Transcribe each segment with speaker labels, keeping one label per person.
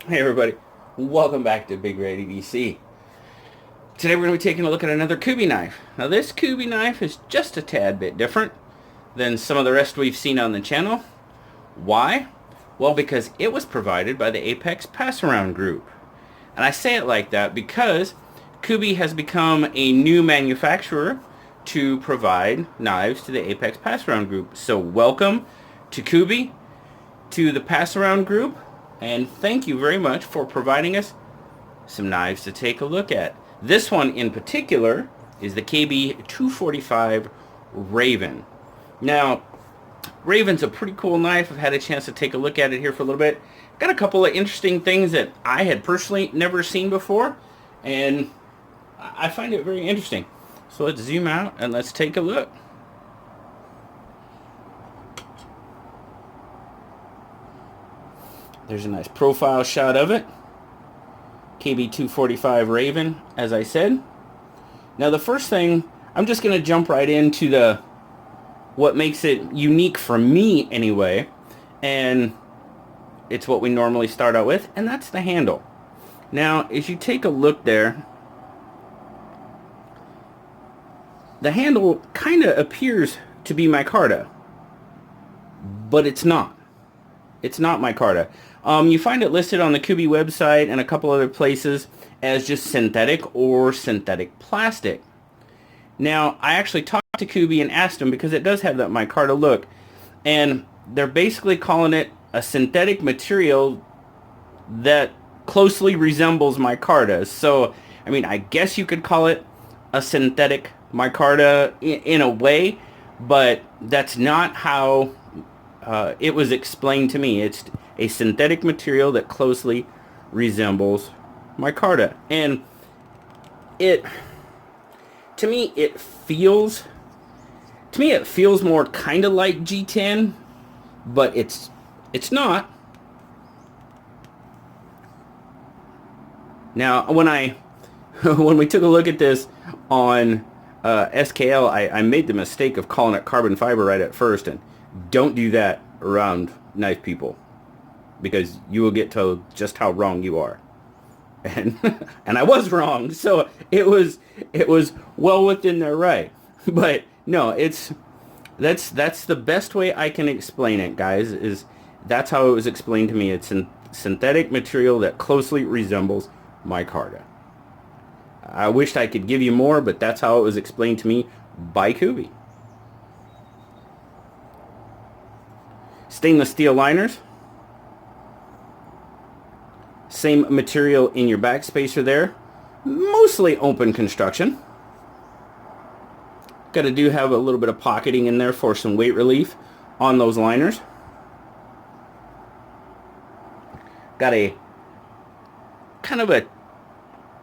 Speaker 1: Hey everybody, welcome back to BigRedEDC. Today we're going to be taking a look at another Kubey knife. Now this Kubey knife is just a tad bit different than some of the rest we've seen on the channel. Why? Well, because it was provided by the Apex Pass-Around Group. And I say it like that because Kubey has become a new manufacturer to provide knives to the Apex Pass-Around Group. So welcome to Kubey, to the Pass-Around Group, and thank you very much for providing us some knives to take a look at. This one in particular is the KB245 Raven. Now, Raven's a pretty cool knife. I've had a chance to take a look at it here for a little bit. Got a couple of interesting things that I had personally never seen before, and I find it very interesting. So let's zoom out and let's take a look. There's a nice profile shot of it. KB245 Raven, as I said. Now the first thing, I'm just going to jump right into what makes it unique for me anyway, and it's what we normally start out with, and that's the handle. Now, as you take a look there, the handle kind of appears to be micarta, but it's not. It's not micarta. You find it listed on the Kubey website and a couple other places as just synthetic or synthetic plastic. Now, I actually talked to Kubey and asked them because it does have that micarta look, and they're basically calling it a synthetic material that closely resembles micarta. So, I mean, I guess you could call it a synthetic micarta in a way, but that's not how it was explained to me. It's a synthetic material that closely resembles micarta, and to me it feels more kind of like G10, but it's not. Now when we took a look at this on SKL, I made the mistake of calling it carbon fiber right at first, and don't do that around knife people, because you will get told just how wrong you are. And and I was wrong, so it was well within their right. But no, that's the best way I can explain it, guys, is that's how it was explained to me. It's a synthetic material that closely resembles micarta. I wished I could give you more, but that's how it was explained to me by Kubey. Stainless steel liners. Same material in your back spacer there. Mostly open construction. Got to have a little bit of pocketing in there for some weight relief on those liners. Got a kind of a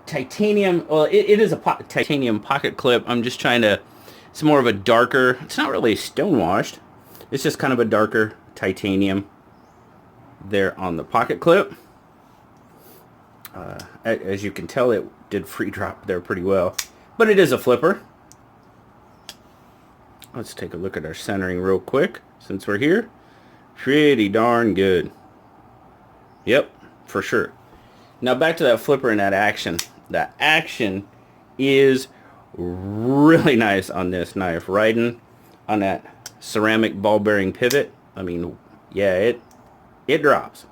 Speaker 1: titanium, well, it is a titanium pocket clip. I'm just trying to, it's more of a darker, it's not really stonewashed. It's just kind of a darker titanium there on the pocket clip. As you can tell, it did free drop there pretty well, but it is a flipper. Let's take a look at our centering real quick since we're here. Pretty darn good. Yep, for sure. Now back to that flipper and that action. That action is really nice on this knife, riding on that ceramic ball bearing pivot. I mean, yeah, it drops.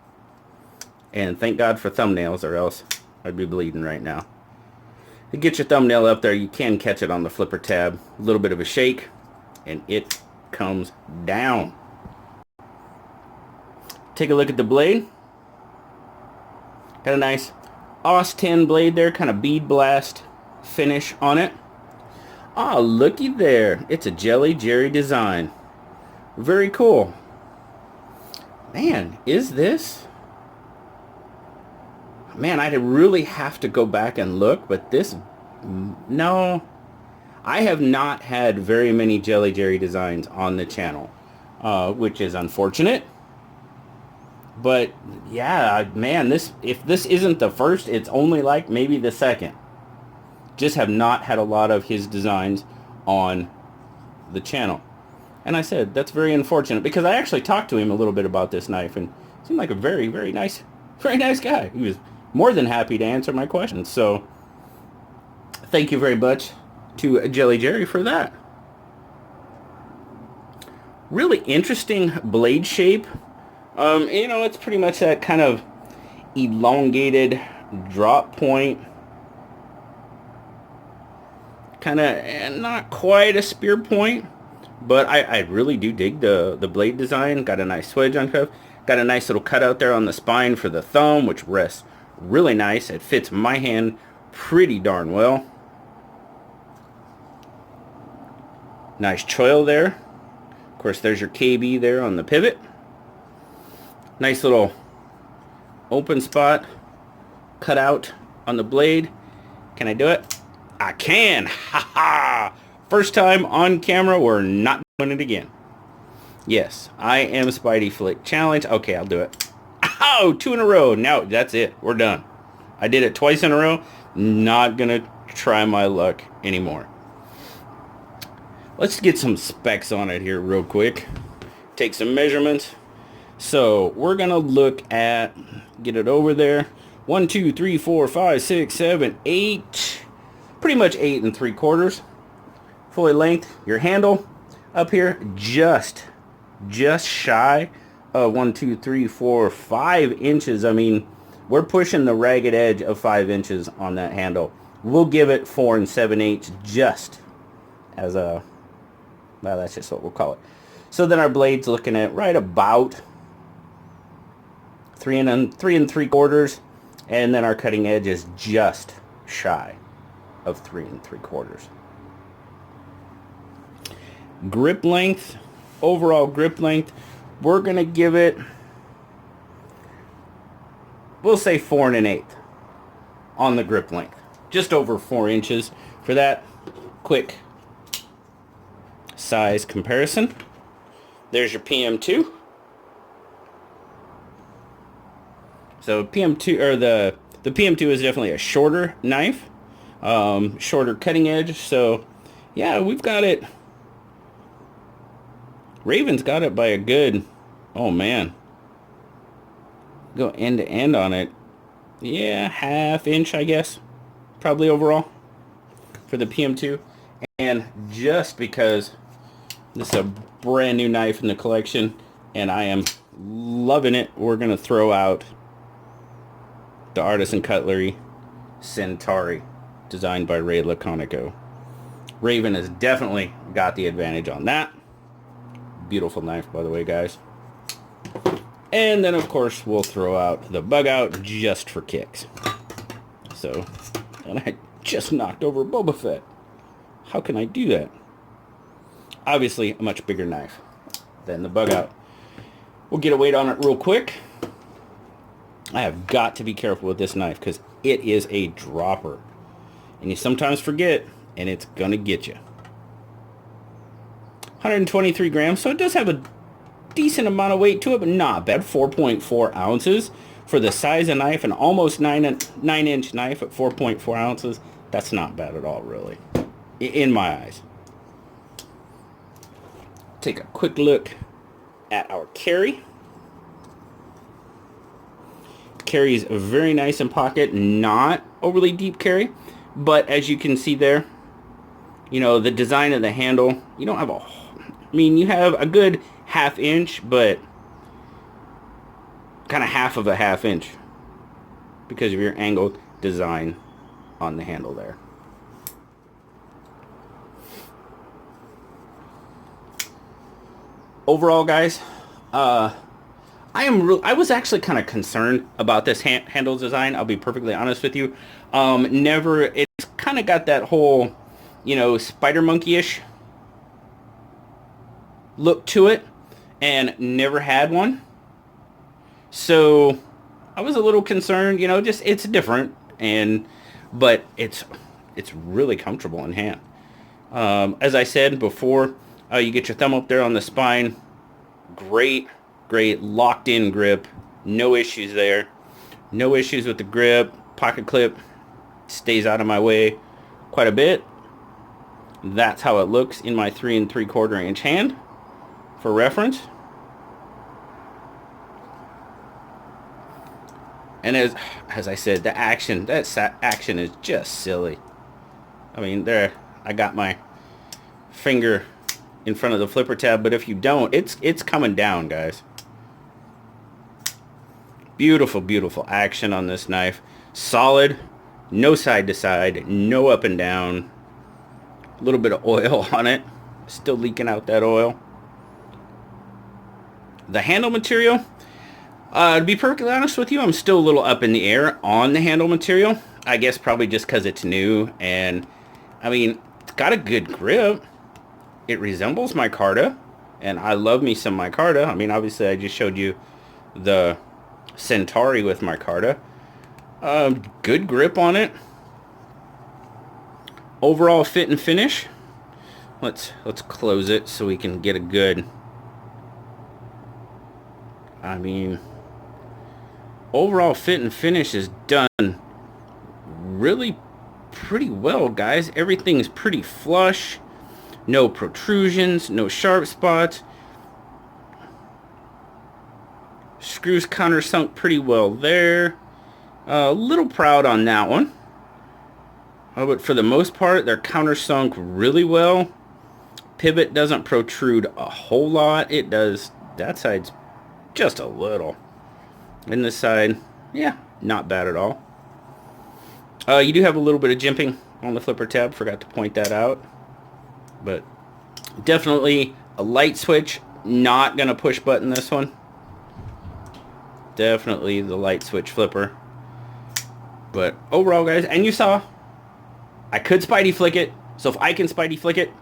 Speaker 1: And thank God for thumbnails, or else I'd be bleeding right now. To get your thumbnail up there, you can catch it on the flipper tab. A little bit of a shake, and it comes down. Take a look at the blade. Got a nice AUS 10 blade there, kind of bead blast finish on it. Oh, looky there. It's a Jelly Jerry design. Very cool. Man, is this... Man, I'd really have to go back and look, but this... No. I have not had very many Jelly Jerry designs on the channel, which is unfortunate. But, yeah, man, if this isn't the first, it's only like maybe the second. Just have not had a lot of his designs on the channel. And I said, that's very unfortunate, because I actually talked to him a little bit about this knife, and it seemed like a very, very nice Very nice guy. He was more than happy to answer my questions. So thank you very much to Jelly Jerry for that. Really interesting blade shape. You know, it's pretty much that kind of elongated drop point. Kind of not quite a spear point, but I really do dig the blade design. Got a nice swedge on cuff. Got a nice little cutout there on the spine for the thumb, which rests really nice. It fits my hand pretty darn well. Nice choil there. Of course, there's your KB there on the pivot. Nice little open spot cut out on the blade. Can I do it? I can. Ha ha. First time on camera, we're not doing it again. Yes, I am Spidey Flick Challenge. Okay, I'll do it. Oh, 2 in a row. Now that's it. We're done. I did it twice in a row. Not gonna try my luck anymore. Let's get some specs on it here real quick. Take some measurements. So we're gonna look at, get it over there. 1, 2, 3, 4, 5, 6, 7, 8. Pretty much 8 3/4. Fully length. Your handle up here just shy of 1, 2, 3, 4, 5 inches. I mean, we're pushing the ragged edge of 5 inches on that handle. We'll give it 4 7/8 just as a, well, that's just what we'll call it. So then our blade's looking at right about 3 3/4, and then our cutting edge is just shy of 3 3/4. Grip length, overall grip length, we're gonna give it, we'll say 4 1/8 on the grip length, just over 4 inches for that quick size comparison. There's your PM2. So PM2, or the PM2 is definitely a shorter knife, shorter cutting edge. So yeah, we've got it. Raven's got it by a good, oh man, go end to end on it. Yeah, 1/2 inch, I guess, probably overall for the PM2. And just because this is a brand new knife in the collection and I am loving it, we're gonna throw out the Artisan Cutlery Centauri, designed by Ray Laconico. Raven has definitely got the advantage on that. Beautiful knife, by the way, guys. And then, of course, we'll throw out the Bug Out just for kicks. So, and I just knocked over Boba Fett. How can I do that? Obviously, a much bigger knife than the Bug Out. We'll get a weight on it real quick. I have got to be careful with this knife because it is a dropper. And you sometimes forget, and it's going to get you. 123 grams, so it does have a decent amount of weight to it, but not bad. 4.4 ounces for the size of knife, and almost 9-inch knife at 4.4 ounces. That's not bad at all, really, in my eyes. Take a quick look at our carry. Carry is very nice in pocket, not overly deep carry, but as you can see there, you know, the design of the handle, you don't have a, I mean, you have a good 1/2 inch, but kind of half of a 1/2 inch because of your angled design on the handle there. Overall, guys, I was actually kind of concerned about this handle design. I'll be perfectly honest with you. It's kind of got that whole, you know, spider monkey-ish look to it, and never had one. So I was a little concerned, you know, just it's different, but it's really comfortable in hand. As I said before, you get your thumb up there on the spine. Great locked in grip. No issues there. No issues with the grip. Pocket clip stays out of my way quite a bit. That's how it looks in my 3 3/4 inch hand for reference. And as I said, the action, action is just silly. I mean, there, I got my finger in front of the flipper tab, but if you don't, it's coming down, guys. Beautiful, beautiful action on this knife. Solid, no side to side, no up and down. A little bit of oil on it. Still leaking out that oil. The handle material, to be perfectly honest with you, I'm still a little up in the air on the handle material. I guess probably just because it's new, and I mean, it's got a good grip. It resembles micarta, and I love me some micarta. I mean, obviously I just showed you the Centauri with micarta. Good grip on it. Overall fit and finish. Let's close it so we can get a good. I mean, overall fit and finish is done really pretty well, guys. Everything's pretty flush. No protrusions, no sharp spots. Screws countersunk pretty well there. A little proud on that one. But for the most part, they're countersunk really well. Pivot doesn't protrude a whole lot. It does. That side's just a little. And this side, yeah, not bad at all. You do have a little bit of jimping on the flipper tab. Forgot to point that out. But definitely a light switch. Not going to push button this one. Definitely the light switch flipper. But overall, guys, and you saw, I could Spidey flick it. So if I can Spidey flick it,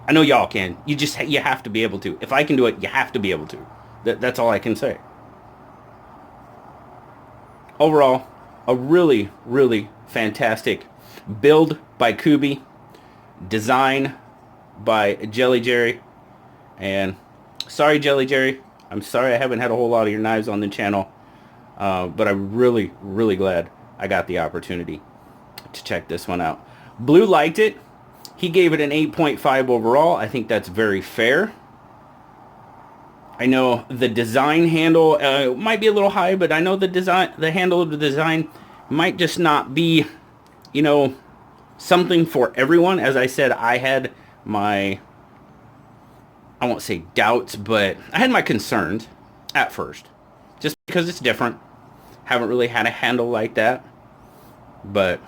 Speaker 1: I know y'all can. You have to be able to. If I can do it, you have to be able to. That's all I can say. Overall, a really, really fantastic build by Kubey, design by Jelly Jerry, and sorry Jelly Jerry, I'm sorry I haven't had a whole lot of your knives on the channel, but I'm really, really glad I got the opportunity to check this one out. Blue liked it. He gave it an 8.5 overall. I think that's very fair. I know the design handle might be a little high, but I know the handle of the design might just not be, you know, something for everyone. As I said, I had my, I won't say doubts, but I had my concerns at first, just because it's different. Haven't really had a handle like that, but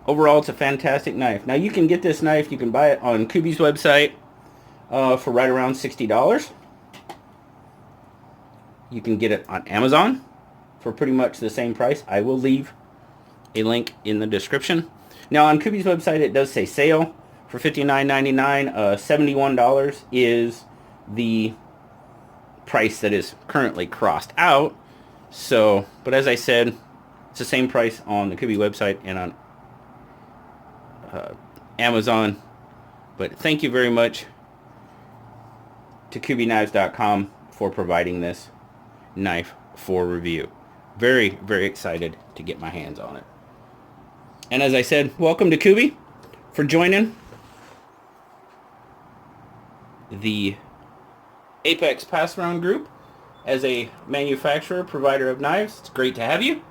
Speaker 1: overall, it's a fantastic knife. Now, you can get this knife, you can buy it on Kubey's website for right around $60. You can get it on Amazon for pretty much the same price. I will leave a link in the description. Now, on Kubey's website, it does say sale for $59.99. $71 is the price that is currently crossed out. So, but as I said, it's the same price on the Kubey website and on Amazon. But thank you very much to KubeyKnives.com for providing this knife for review. Very, very excited to get my hands on it. And as I said, welcome to Kubey for joining the Apex Pass Around group as a manufacturer, provider of knives. It's great to have you.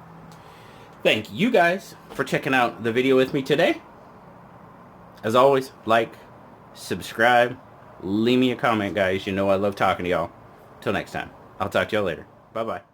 Speaker 1: Thank you guys for checking out the video with me today. As always, like, subscribe, leave me a comment, guys. You know I love talking to y'all. Till next time, I'll talk to y'all later. Bye-bye.